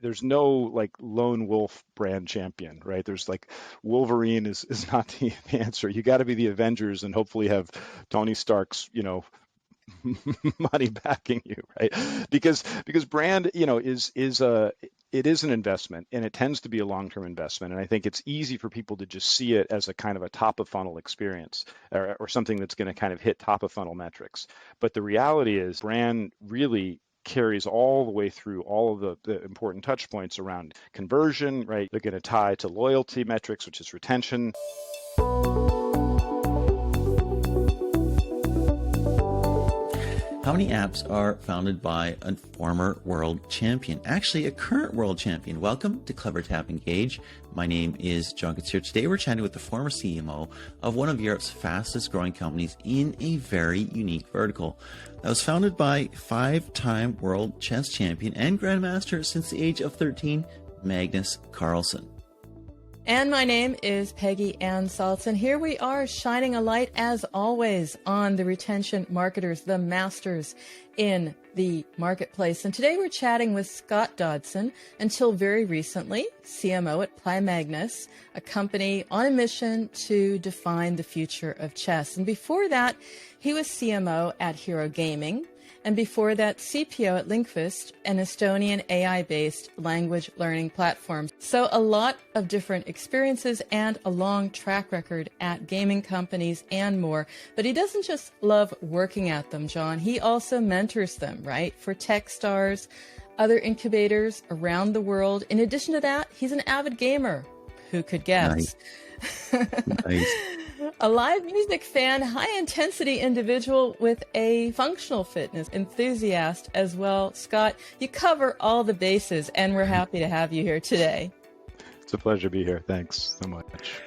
there's no like lone wolf brand champion, right? There's like Wolverine is not the answer. You got to be the Avengers and hopefully have Tony Stark's, money backing you, right? Because brand, is a it is an investment, and it tends to be a long-term investment. And I think it's easy for people to just see it as a kind of a top of funnel experience, or something that's going to kind of hit top of funnel metrics. But the reality is brand really carries all the way through all of the important touch points around conversion, right? They're going to tie to loyalty metrics, which is retention. How many apps are founded by a former world champion? Actually, a current world champion. Welcome to CleverTap Engage. My name is John Koetsier. Today we're chatting with the former CMO of one of Europe's fastest growing companies in a very unique vertical. That was founded by 5-time world chess champion and Grandmaster since the age of 13, Magnus Carlsen. And my name is Peggy and Salz, and here we are shining a light, as always, on the retention marketers, the masters in the marketplace. And today we're chatting with Scott Dodson, until very recently, CMO at Magnus, a company on a mission to define the future of chess. And before that, he was CMO at Hero Gaming. And before that, CPO at Linkvist, an Estonian AI-based language learning platform. So a lot of different experiences and a long track record at gaming companies and more. But he doesn't just love working at them, John. He also mentors them, right? For Techstars, other incubators around the world. In addition to that, he's an avid gamer. Who could guess? Nice. A live music fan, high-intensity individual with a functional fitness enthusiast as well. Scott, you cover all the bases, and we're happy to have you here today. It's a pleasure to be here. Thanks so much.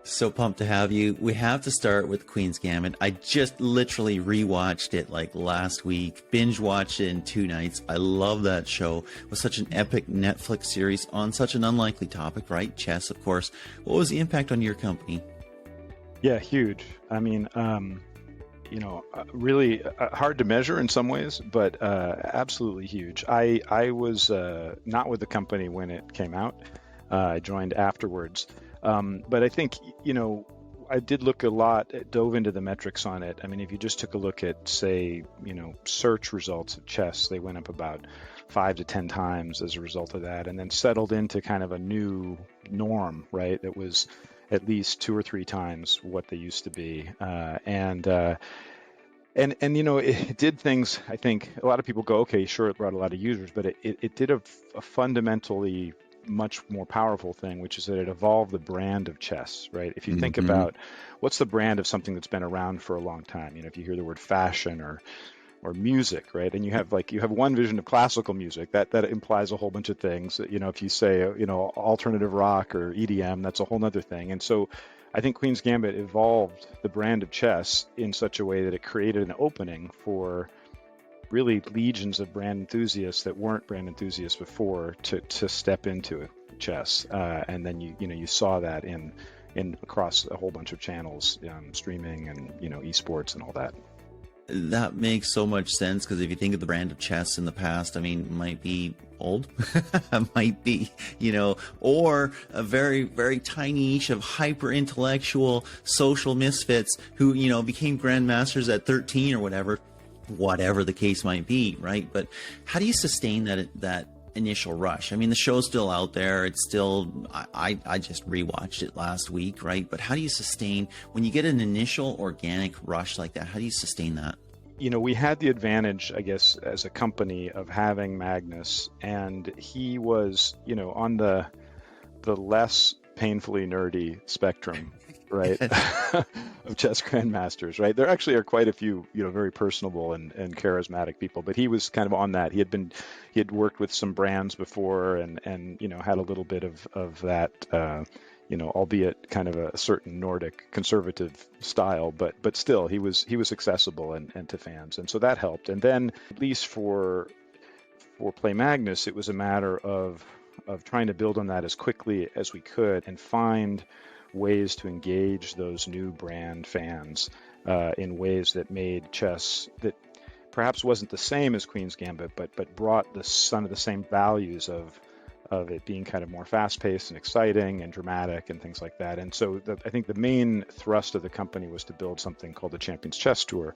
So pumped to have you. We have to start with Queen's Gambit. I just literally rewatched it like last week, binge watched it in 2 nights. I love that show. It was such an epic Netflix series on such an unlikely topic, right? Chess, of course. What was the impact on your company? Yeah, huge. I mean, really hard to measure in some ways, but absolutely huge. I was not with the company when it came out. I joined afterwards. But I think, I did look a lot, dove into the metrics on it. I mean, if you just took a look at, say, search results of chess, they went up about 5 to 10 times as a result of that, and then settled into kind of a new norm, right? That was at least 2 or 3 times what they used to be. It did things. I think a lot of people go, okay, sure, it brought a lot of users, but it did a fundamentally much more powerful thing, which is that it evolved the brand of chess, right? If you think about what's the brand of something that's been around for a long time, if you hear the word fashion or music, right? And you have one vision of classical music that implies a whole bunch of things. If you say, alternative rock or EDM, that's a whole nother thing. And so I think Queen's Gambit evolved the brand of chess in such a way that it created an opening for really legions of brand enthusiasts that weren't brand enthusiasts before to step into chess. And then you saw that in across a whole bunch of channels, streaming and, esports and all that. That makes so much sense, because if you think of the brand of chess in the past, I mean, it might be old, might be, or a very, very tiny niche of hyper intellectual social misfits who, became grandmasters at 13 or whatever the case might be, right? But how do you sustain that initial rush? I mean, the show's still out there. It's still, I just rewatched it last week, right? But how do you sustain, when you get an initial organic rush like that, how do you sustain that? We had the advantage, I guess, as a company of having Magnus, and he was, on the less painfully nerdy spectrum, right, of chess grandmasters, right? There actually are quite a few, very personable and charismatic people, but he was kind of on that. He had worked with some brands before and had a little bit of that, albeit kind of a certain Nordic conservative style, but still he was accessible and to fans. And so that helped. And then at least for Play Magnus, it was a matter of trying to build on that as quickly as we could and find ways to engage those new brand fans in ways that made chess, that perhaps wasn't the same as Queen's Gambit, but brought some of the same values of it being kind of more fast-paced and exciting and dramatic and things like that. And so I think the main thrust of the company was to build something called the Champions Chess Tour,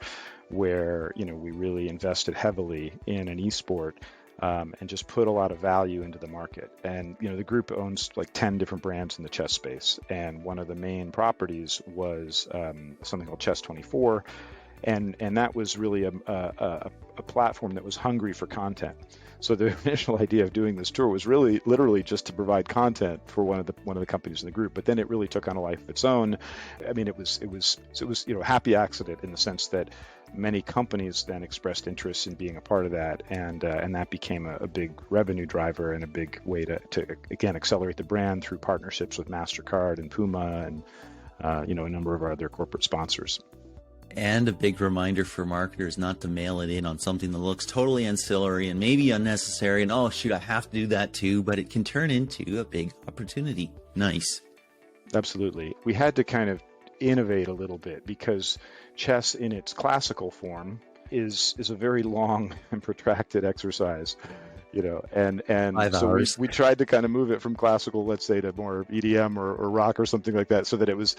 where we really invested heavily in an esport and just put a lot of value into the market. And the group owns like 10 different brands in the chess space, and one of the main properties was something called Chess 24, and that was really a platform that was hungry for content. So the initial idea of doing this tour was really literally just to provide content for one of the companies in the group, but then it really took on a life of its own. I mean, it was a happy accident in the sense that many companies then expressed interest in being a part of that, and that became a big revenue driver and a big way to again accelerate the brand through partnerships with MasterCard and Puma and a number of our other corporate sponsors. And a big reminder for marketers not to mail it in on something that looks totally ancillary and maybe unnecessary, and oh shoot, I have to do that too, but it can turn into a big opportunity. Nice. Absolutely. We had to kind of innovate a little bit because chess in its classical form is a very long and protracted exercise. And 5 so hours. we tried to kind of move it from classical, let's say, to more EDM or rock or something like that, so that it was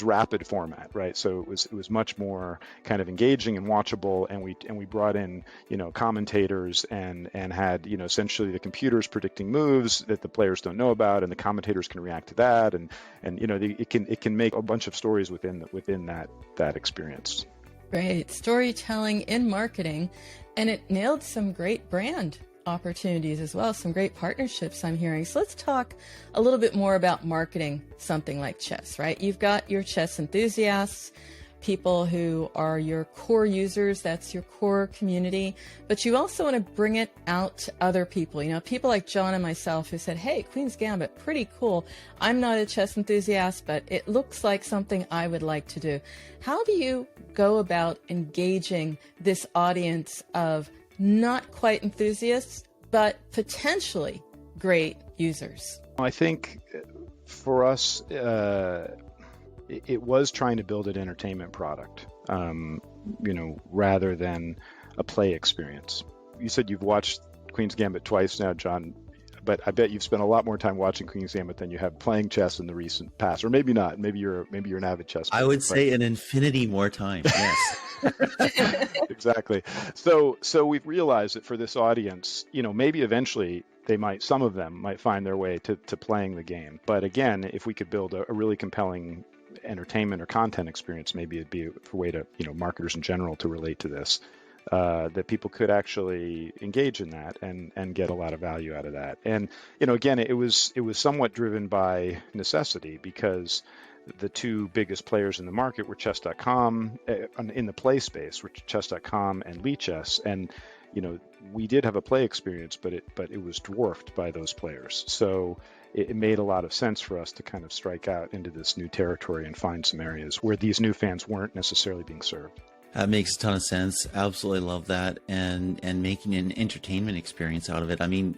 rapid format, right? So it was much more kind of engaging and watchable, and we brought in commentators and had essentially the computers predicting moves that the players don't know about, and the commentators can react to that, and it can make a bunch of stories within that experience. Great storytelling in marketing, and it nailed some great brand opportunities as well, some great partnerships I'm hearing. So let's talk a little bit more about marketing something like chess, right? You've got your chess enthusiasts, people who are your core users, that's your core community, but you also want to bring it out to other people, people like John and myself who said, hey, Queen's Gambit, pretty cool. I'm not a chess enthusiast, but it looks like something I would like to do. How do you go about engaging this audience of not quite enthusiasts, but potentially great users? I think for us, it was trying to build an entertainment product, rather than a play experience. You said you've watched Queen's Gambit twice now, John, but I bet you've spent a lot more time watching Queen's Gambit than you have playing chess in the recent past, or maybe not. Maybe you're an avid chess player. I would say an infinity more time. Yes. Exactly. So we've realized that for this audience, maybe eventually some of them might find their way to playing the game. But again, if we could build a really compelling entertainment or content experience, maybe it'd be a way to, marketers in general to relate to this, that people could actually engage in that and get a lot of value out of that. And, again, it was somewhat driven by necessity, because the two biggest players in the market were chess.com in the play space, were chess.com and Lichess. And, we did have a play experience, but it was dwarfed by those players. So it made a lot of sense for us to kind of strike out into this new territory and find some areas where these new fans weren't necessarily being served. That makes a ton of sense. Absolutely love that. And making an entertainment experience out of it. I mean,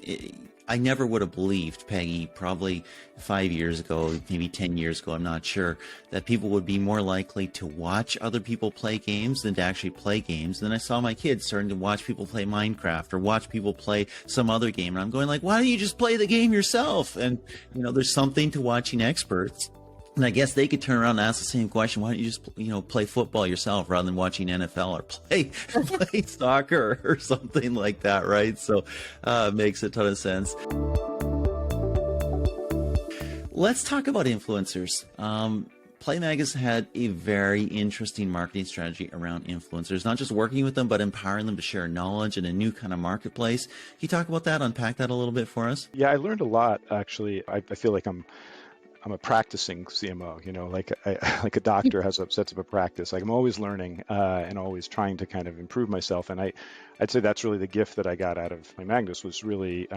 I never would have believed, Peggy, probably 5 years ago, maybe 10 years ago, I'm not sure, that people would be more likely to watch other people play games than to actually play games. And then I saw my kids starting to watch people play Minecraft or watch people play some other game. And I'm going like, why don't you just play the game yourself? And, there's something to watching experts. And I guess they could turn around and ask the same question. Why don't you just, play football yourself rather than watching NFL or play soccer or something like that, right? So it makes a ton of sense. Let's talk about influencers. PlayMag has had a very interesting marketing strategy around influencers, not just working with them, but empowering them to share knowledge in a new kind of marketplace. Can you talk about that, unpack that a little bit for us? Yeah, I learned a lot, actually. I feel like I'm a practicing CMO, like a doctor has sets up a practice. Like I'm always learning and always trying to kind of improve myself. And I'd say that's really the gift that I got out of my Magnus, was really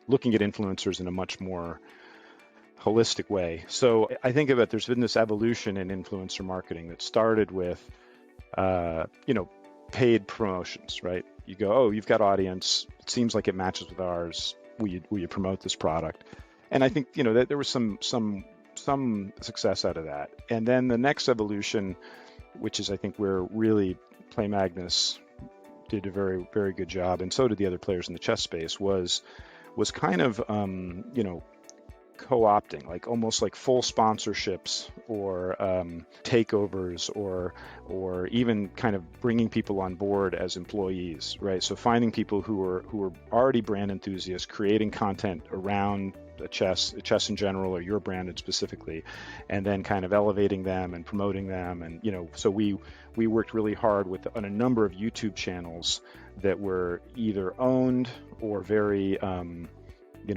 looking at influencers in a much more holistic way. So I think about there's been this evolution in influencer marketing that started with, paid promotions, right? You go, oh, you've got audience. It seems like it matches with ours. Will you promote this product? And I think, that there was some success out of that. And then the next evolution, which is I think where really Play Magnus did a very, very good job, and so did the other players in the chess space, was kind of, co-opting, like almost like full sponsorships or takeovers, or even kind of bringing people on board as employees, right? So finding people who are already brand enthusiasts, creating content around chess in general, or your brand specifically, and then kind of elevating them and promoting them. And so we worked really hard on a number of YouTube channels that were either owned or very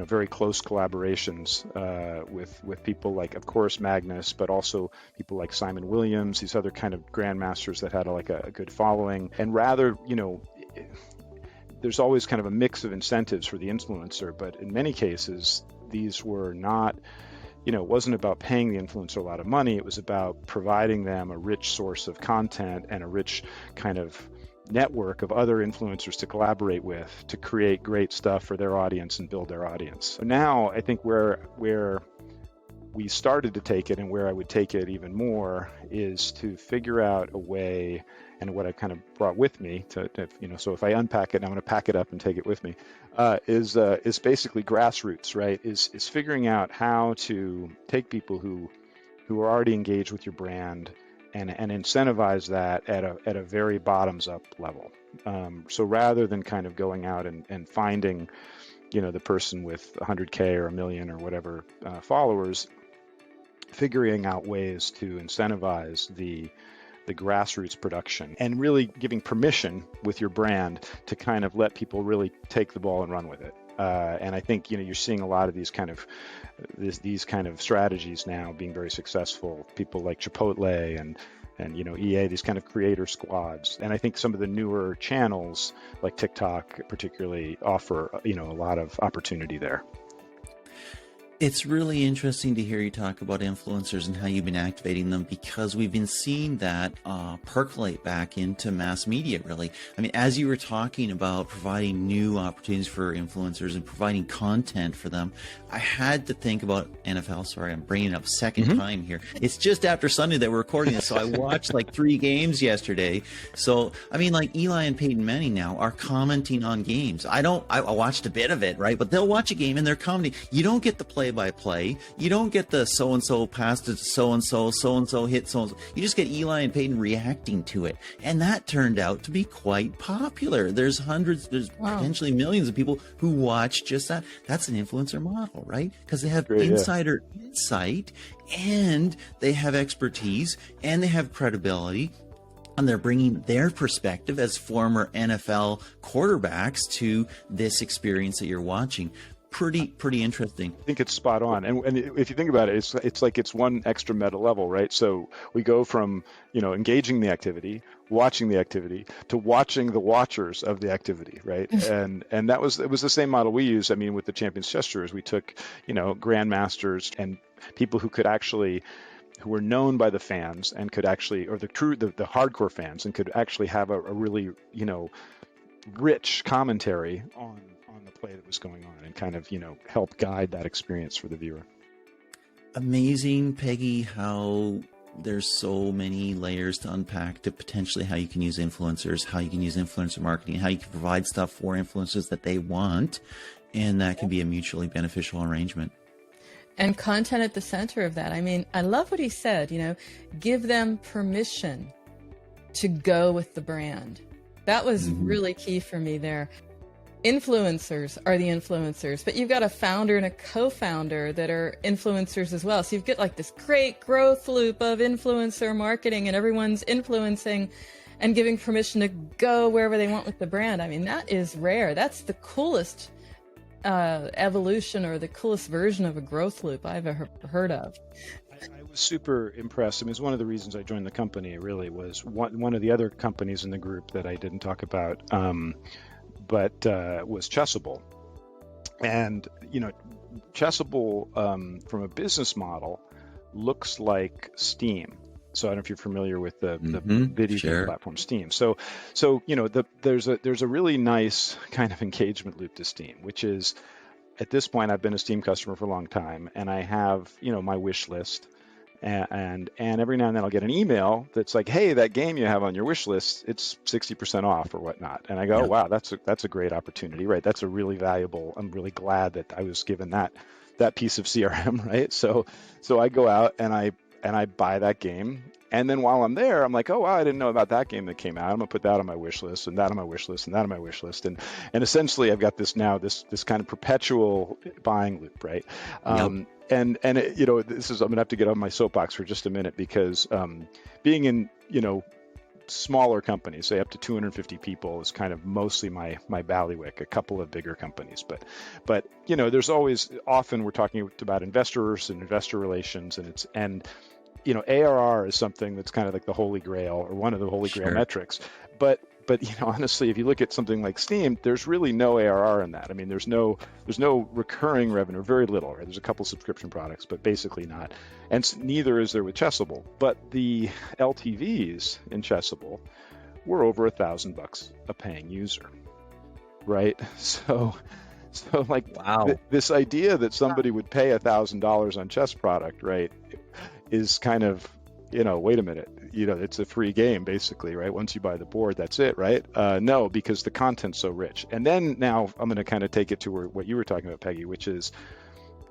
very close collaborations with people like, of course, Magnus, but also people like Simon Williams, these other kind of grandmasters that had a good following. And rather, there's always kind of a mix of incentives for the influencer, but in many cases, these were not, it wasn't about paying the influencer a lot of money. It was about providing them a rich source of content and a rich kind of network of other influencers to collaborate with to create great stuff for their audience and build their audience. So now I think where we started to take it, and where I would take it even more, is to figure out a way, and what I kind of brought with me to so if I unpack it, and I'm going to pack it up and take it with me, is basically grassroots, right? Is figuring out how to take people who are already engaged with your brand and incentivize that at a very bottoms up level. So rather than kind of going out and finding, the person with 100K or 1 million or whatever followers, figuring out ways to incentivize the grassroots production, and really giving permission with your brand to kind of let people really take the ball and run with it. And I think you're seeing a lot of these kind of strategies now being very successful. People like Chipotle and EA, these kind of creator squads. And I think some of the newer channels like TikTok particularly offer a lot of opportunity there. It's really interesting to hear you talk about influencers and how you've been activating them, because we've been seeing that percolate back into mass media, really. I mean, as you were talking about providing new opportunities for influencers and providing content for them, I had to think about NFL. Sorry, I'm bringing it up second time here. It's just after Sunday that we're recording this, so I watched like 3 games yesterday. So, I mean, like Eli and Peyton Manning now are commenting on games. I watched a bit of it, right? But they'll watch a game and they're commenting. You don't get the play-by-play. You don't get the so-and-so passed it to so-and-so, so-and-so hit so-and-so. You just get Eli and Peyton reacting to it. And that turned out to be quite popular. There's potentially millions of people who watch just that. That's an influencer model, right? Because they have insider insight, and they have expertise, and they have credibility, and they're bringing their perspective as former NFL quarterbacks to this experience that you're watching. Pretty interesting. I think it's spot on. And if you think about it, it's like it's one extra meta level, right? So we go from, engaging the activity, watching the activity, to watching the watchers of the activity, right? and it was the same model we used. I mean, with the Champions Chess, we took, grandmasters and people who were known by the fans and could actually, or the hardcore fans, and could actually have a really, rich commentary on the play that was going on, and kind of, help guide that experience for the viewer. Amazing, Peggy, how there's so many layers to unpack to potentially how you can use influencers, how you can use influencer marketing, how you can provide stuff for influencers that they want, and that can be a mutually beneficial arrangement. And content at the center of that. I mean, I love what he said, give them permission to go with the brand. That was really key for me there. Influencers are the influencers, but you've got a founder and a co-founder that are influencers as well. So you've got like this great growth loop of influencer marketing, and everyone's influencing and giving permission to go wherever they want with the brand. I mean, that is rare. That's the coolest evolution, or the coolest version of a growth loop I've ever heard of. I was super impressed. I mean, it's one of the reasons I joined the company. It really was one of the other companies in the group that I didn't talk about, but was Chessable. And, Chessable, from a business model, looks like Steam. So I don't know if you're familiar with the video game platform Steam. So there's a really nice kind of engagement loop to Steam, which is, at this point, I've been a Steam customer for a long time, and I have, my wish list. And every now and then I'll get an email that's like, hey, that game you have on your wish list, it's 60% off or whatnot. And I go, Yeah. oh, wow, that's a great opportunity, right? That's a really valuable. I'm really glad that I was given that piece of CRM, right? So I go out and I buy that game. And then while I'm there, I'm like, oh, wow, I didn't know about that game that came out. I'm gonna put that on my wish list and that on my wish list and that on my wish list. And essentially I've got this kind of perpetual buying loop, right? Yep. And it, I'm gonna have to get on my soapbox for just a minute because being in, smaller companies, say up to 250 people, is kind of mostly my bailiwick. A couple of bigger companies, but there's always, often we're talking about investors and investor relations, and ARR is something that's kind of like the holy grail, or one of the holy grail metrics. But honestly, if you look at something like Steam, there's really no ARR in that. I mean, there's no recurring revenue, very little, right? There's a couple subscription products, but basically not. And neither is there with Chessable. But the LTVs in Chessable were over $1,000 a paying user, right? So like, wow, this idea that somebody would pay $1,000 on chess product, right, is kind of, wait a minute, it's a free game basically, right? Once you buy the board, that's it, right? No, because the content's so rich. And then now I'm going to kind of take it to what you were talking about, Peggy, which is,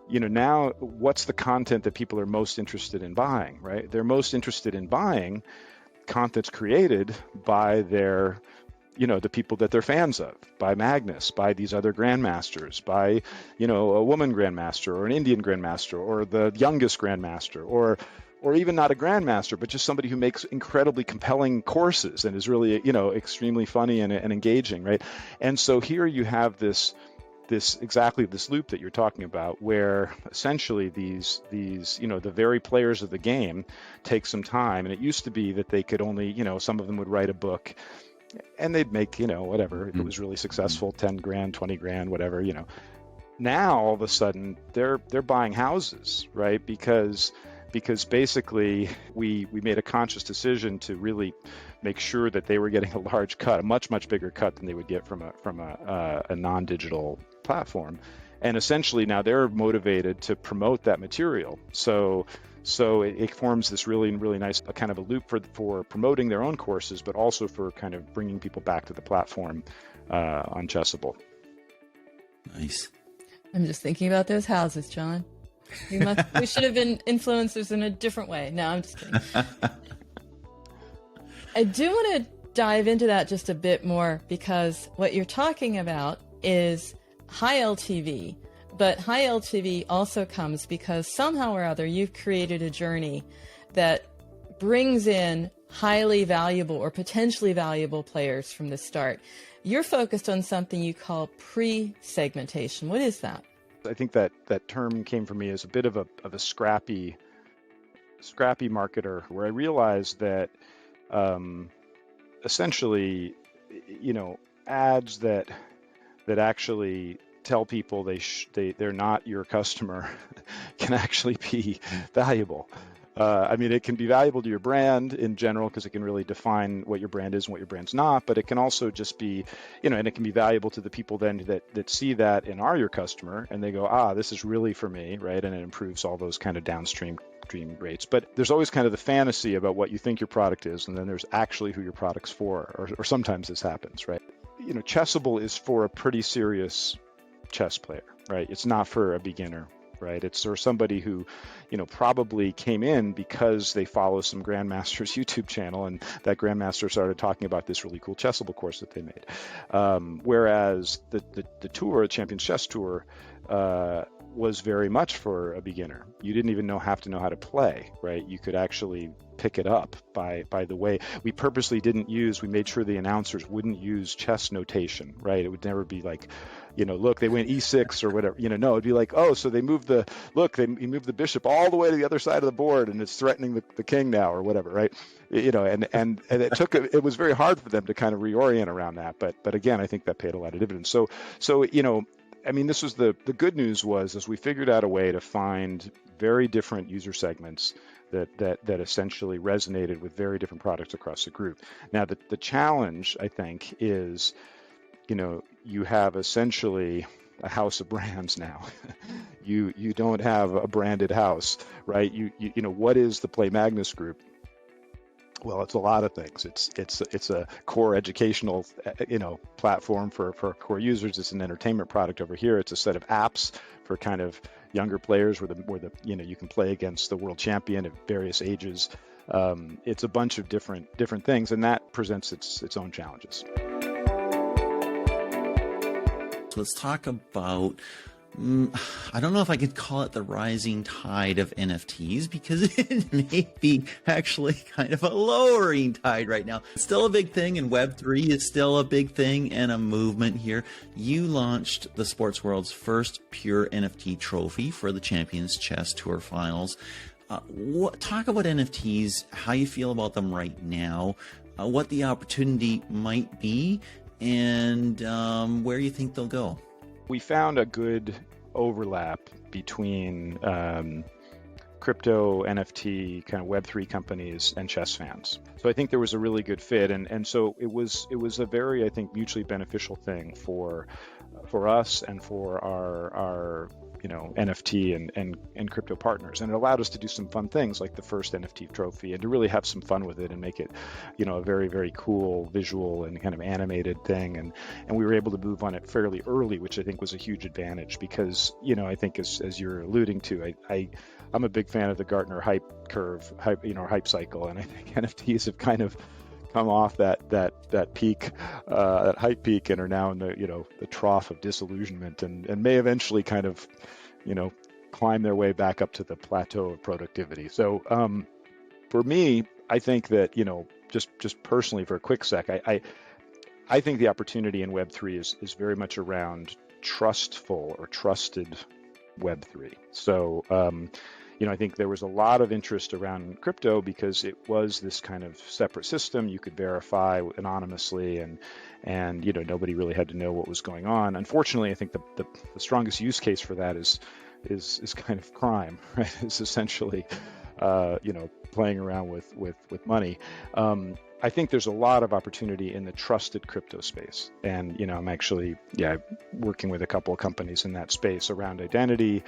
now what's the content that people are most interested in buying, right? They're most interested in buying content's created by their, the people that they're fans of, by Magnus, by these other grandmasters, by, a woman grandmaster or an Indian grandmaster or the youngest grandmaster, or even not a grandmaster, but just somebody who makes incredibly compelling courses and is really, extremely funny and engaging, right? And so here you have this loop that you're talking about, where essentially these the very players of the game take some time. And it used to be that they could only, some of them would write a book and they'd make, whatever, if it was really successful, 10 grand, 20 grand, whatever, Now all of a sudden they're buying houses, right? Because basically we made a conscious decision to really make sure that they were getting a large cut, a much bigger cut than they would get from a non-digital platform. And essentially now they're motivated to promote that material. So it forms this really nice kind of a loop for promoting their own courses, but also for kind of bringing people back to the platform on Chessable. Nice. I'm just thinking about those houses, John. We should have been influencers in a different way. No, I'm just kidding. I do want to dive into that just a bit more, because what you're talking about is high LTV, but high LTV also comes because somehow or other you've created a journey that brings in highly valuable or potentially valuable players from the start. You're focused on something you call pre-segmentation. What is that? I think that term came from me as a bit of a scrappy marketer, where I realized that essentially, ads that actually tell people they're not your customer can actually be valuable. I mean, it can be valuable to your brand in general because it can really define what your brand is and what your brand's not, but it can also just be, and it can be valuable to the people then that see that and are your customer, and they go, this is really for me, right? And it improves all those kind of downstream rates. But there's always kind of the fantasy about what you think your product is, and then there's actually who your product's for, or sometimes this happens, right? Chessable is for a pretty serious chess player, right? It's not for a beginner, right? It's for somebody who, probably came in because they follow some Grandmaster's YouTube channel, and that Grandmaster started talking about this really cool Chessable course that they made. Whereas the tour, Champions Chess Tour, was very much for a beginner. You didn't even have to know how to play, right? You could actually pick it up by the way. We purposely we made sure the announcers wouldn't use chess notation, right? It would never be like, look, they went e6 or whatever. No, it'd be like, so they moved he moved the bishop all the way to the other side of the board and it's threatening the king now or whatever, right? And it was very hard for them to kind of reorient around that. But again, I think that paid a lot of dividends. So I mean, this was the good news was, as we figured out a way to find very different user segments that essentially resonated with very different products across the group. Now, the challenge, I think, is, you have essentially, a house of brands now. You don't have a branded house, right? You know, what is the Play Magnus Group? Well, it's a lot of things. It's a core educational, platform for core users. It's an entertainment product over here. It's a set of apps for kind of younger players where you can play against the world champion at various ages. It's a bunch of different things, and that presents its own challenges. So let's talk about, I don't know if I could call it the rising tide of NFTs, because it may be actually kind of a lowering tide right now. It's still a big thing, and Web3 is still a big thing and a movement here. You launched the sports world's first pure NFT trophy for the Champions Chess Tour Finals. Talk about NFTs, how you feel about them right now, what the opportunity might be, and where you think they'll go. We found a good overlap between crypto, NFT, kind of Web3 companies and chess fans. So I think there was a really good fit, and so it was a very, I think, mutually beneficial thing for us and for our NFT and crypto partners. And it allowed us to do some fun things like the first NFT trophy, and to really have some fun with it and make it, a very, very cool visual and kind of animated thing. And we were able to move on it fairly early, which I think was a huge advantage, because, I think as you're alluding to, I'm a big fan of the Gartner hype curve, hype cycle. And I think NFTs have kind of come off that peak, that hype peak, and are now in the trough of disillusionment, and may eventually kind of, climb their way back up to the plateau of productivity. So for me, I think that, just personally for a quick sec, I think the opportunity in Web3 is very much around trustful or trusted Web3. So, I think there was a lot of interest around crypto because it was this kind of separate system. You could verify anonymously, and nobody really had to know what was going on. Unfortunately, I think the strongest use case for that is kind of crime, right? It's essentially, playing around with money. I think there's a lot of opportunity in the trusted crypto space. And, I'm actually, working with a couple of companies in that space around identity,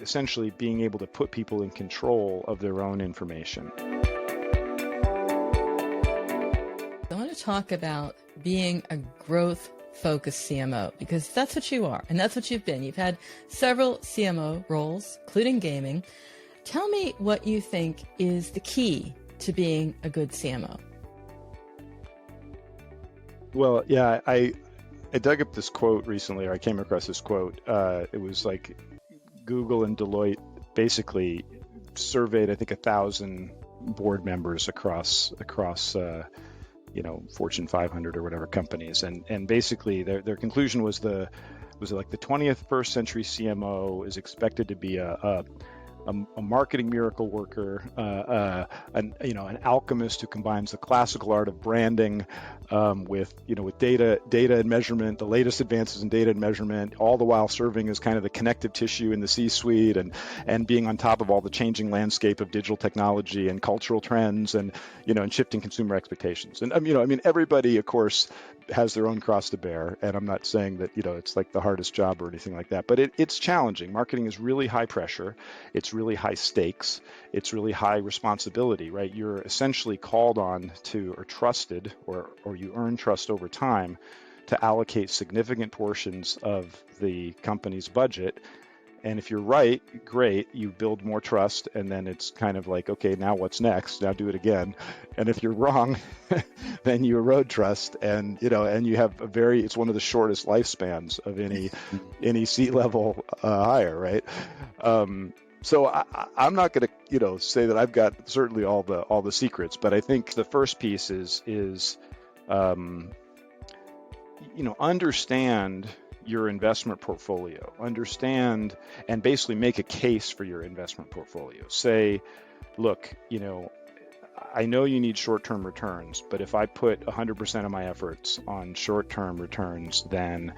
essentially being able to put people in control of their own information. I want to talk about being a growth-focused CMO, because that's what you are, and that's what you've been. You've had several CMO roles, including gaming. Tell me what you think is the key to being a good CMO. Well, yeah, I dug up this quote recently, or I came across this quote. It was like Google and Deloitte basically surveyed, I think, 1,000 board members across Fortune 500 or whatever companies, and basically their conclusion was like the 21st century CMO is expected to be a marketing miracle worker, an alchemist who combines the classical art of branding with data and measurement, the latest advances in data and measurement, all the while serving as kind of the connective tissue in the C-suite, and being on top of all the changing landscape of digital technology and cultural trends, and shifting consumer expectations. And everybody, of course, has their own cross to bear, and I'm not saying that it's like the hardest job or anything like that, but it's challenging. Marketing is really high pressure. It's really high stakes. It's really high responsibility, right? You're essentially called on to, or trusted, or you earn trust over time to allocate significant portions of the company's budget. And if you're right, great, you build more trust, and then it's kind of like, okay, now what's next? Now do it again. And if you're wrong, then you erode trust, and you have it's one of the shortest lifespans of any C-level hire, right? So I'm not going to say that I've got certainly all the secrets, but I think the first piece is understand your investment portfolio, understand and basically make a case for your investment portfolio. Say, look, I know you need short-term returns, but if I put 100% of my efforts on short-term returns, then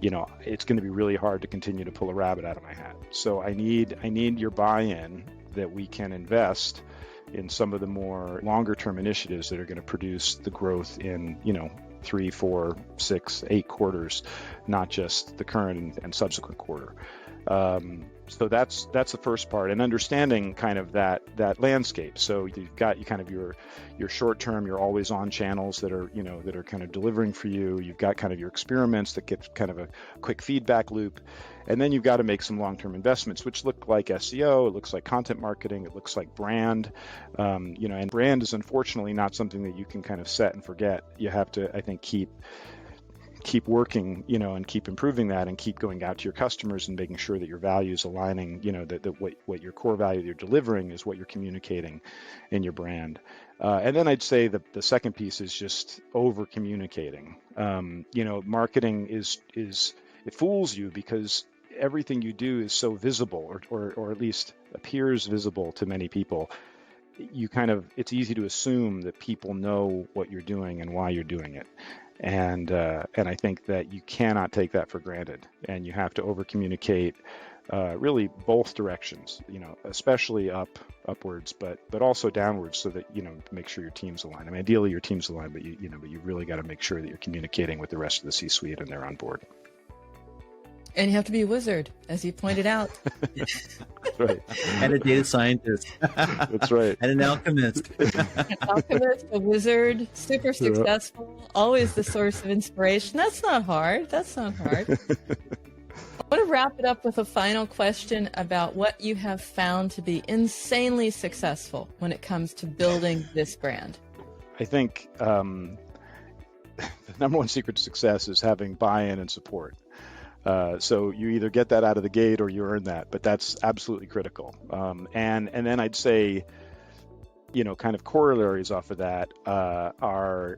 it's going to be really hard to continue to pull a rabbit out of my hat. So I need your buy-in that we can invest in some of the more longer-term initiatives that are going to produce the growth in 3, 4, 6, 8 quarters, not just the current and subsequent quarter. So that's the first part, and understanding kind of that landscape. So you've got your short term, your always on channels that are kind of delivering for you. You've got kind of your experiments that get kind of a quick feedback loop, and then you've got to make some long term investments, which look like SEO, it looks like content marketing, it looks like brand. And brand is unfortunately not something that you can kind of set and forget. You have to, I think, keep working, and keep improving that, and keep going out to your customers and making sure that your values aligning, that what your core value you're delivering is what you're communicating in your brand. And then I'd say the second piece is just over communicating. Marketing is it fools you because everything you do is so visible, or at least appears visible to many people. It's easy to assume that people know what you're doing and why you're doing it. And I think that you cannot take that for granted, and you have to over communicate, really both directions, especially upwards, but also downwards, so that make sure your team's aligned. I mean, ideally your team's aligned, but you really got to make sure that you're communicating with the rest of the C-suite and they're on board. And you have to be a wizard, as you pointed out. That's right. And a data scientist. That's right. And an alchemist. An alchemist, a wizard, super successful, always the source of inspiration. That's not hard. I want to wrap it up with a final question about what you have found to be insanely successful when it comes to building this brand. I think the number one secret to success is having buy-in and support. So you either get that out of the gate or you earn that, but that's absolutely critical. And then I'd say, kind of corollaries off of that are,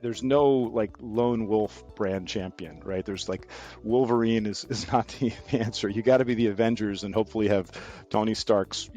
there's no like lone wolf brand champion, right? There's like Wolverine is not the answer. You got to be the Avengers and hopefully have Tony Stark's,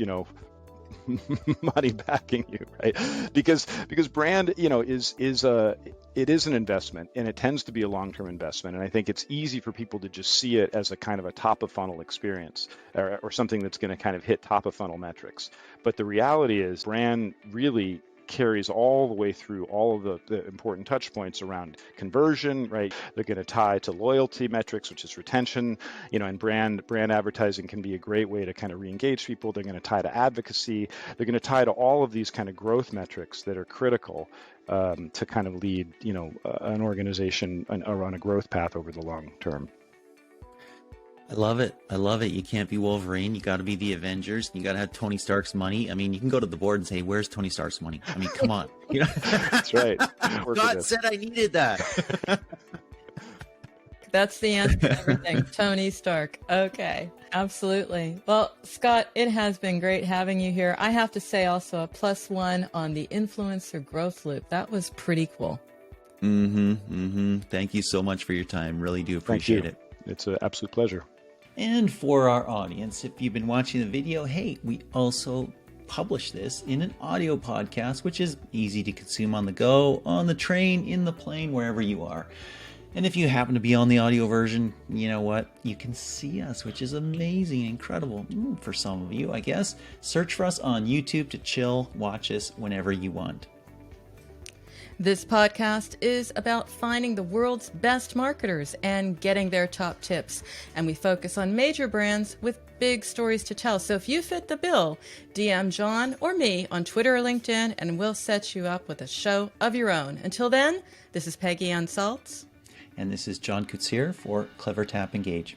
money backing you, right? Because brand, it is an investment, and it tends to be a long-term investment. And I think it's easy for people to just see it as a kind of a top of funnel experience, or something that's going to kind of hit top of funnel metrics. But the reality is brand really carries all the way through all of the important touch points around conversion, right? They're going to tie to loyalty metrics, which is retention, and brand advertising can be a great way to kind of re-engage people. They're going to tie to advocacy. They're going to tie to all of these kind of growth metrics that are critical to kind of lead, an organization on a growth path over the long term. I love it. You can't be Wolverine. You got to be the Avengers. You got to have Tony Stark's money. I mean, you can go to the board and say, "Where's Tony Stark's money?" I mean, come on. That's right. God said I needed that. That's the answer to everything. Tony Stark. Okay, absolutely. Well, Scott, it has been great having you here. I have to say also a +1 on the influencer growth loop. That was pretty cool. Thank you so much for your time. Really do appreciate it. It's an absolute pleasure. And for our audience, if you've been watching the video, hey, we also publish this in an audio podcast, which is easy to consume on the go, on the train, in the plane, wherever you are. And if you happen to be on the audio version, you know what? You can see us, which is amazing, incredible for some of you, I guess. Search for us on YouTube to chill, watch us whenever you want. This podcast is about finding the world's best marketers and getting their top tips. And we focus on major brands with big stories to tell. So if you fit the bill, DM John or me on Twitter or LinkedIn, and we'll set you up with a show of your own. Until then, this is Peggy on Salz. And this is John Koetsier for CleverTap Engage.